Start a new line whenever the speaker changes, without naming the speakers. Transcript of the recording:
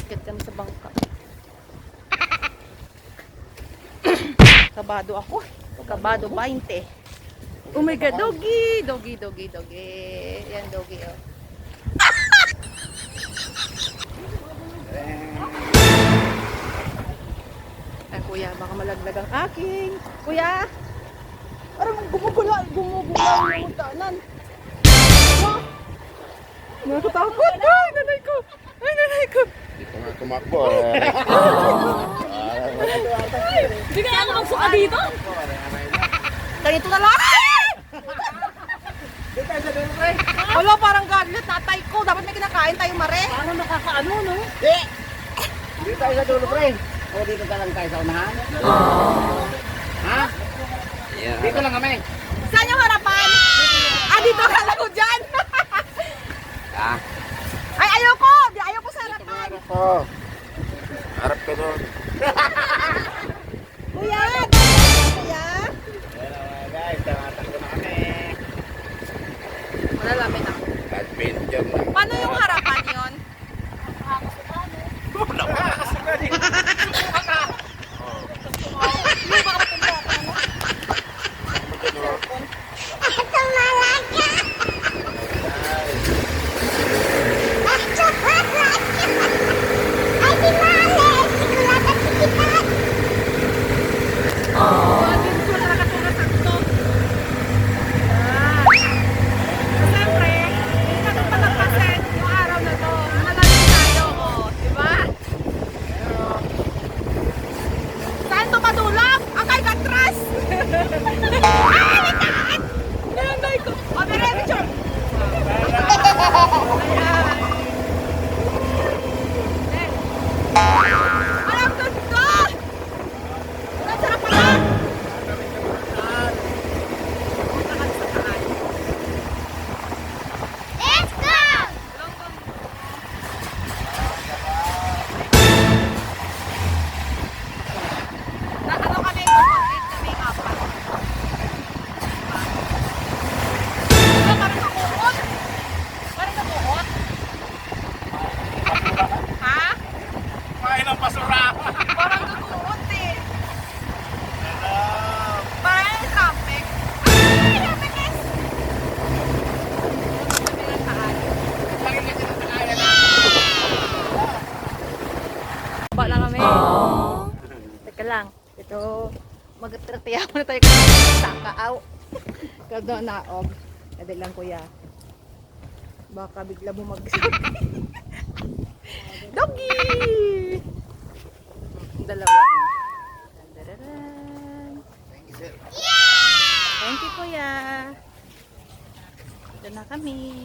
Akit kami sa bangka. Kabado ako. Kabado 20. Oh my God, doggy! Doggy. Yan, doggy, oh. Ay, kuya, baka malaglag ang aking. Kuya! Parang gumugula yung tanan. Wow! Nakatakot! Ay, nanay ko!
Dito nga tumakbo.
Hindi ka ako magsuka dito?
Ganito na lang! Wala, parang gadlet, tatay ko. Dapat may kinakain tayo, mare.
Paano nakakaano, no?
Dito tayo sa dulo, pre. O dito ka lang tayo sa unahan? Ha? Dito lang kami.
Saan yung harapan? Ah, dito ka lang ko dyan.
Ah,
Ay, ayoko! Ayoko sa harapan.
oh. Harap ka doon.
Kuya! Kuya!
Guys, tamatakbo na kami.
Malalamin ako.
Adventure lang.
Paano yung harapan yon? Baba na kami. Teka lang. Ito, mag-tratiya mo na tayo sa kaaw. Kada naog. Kada lang, kuya. Baka bigla mo Doggy! Dalawa. Thank you, kuya. Ito na kami.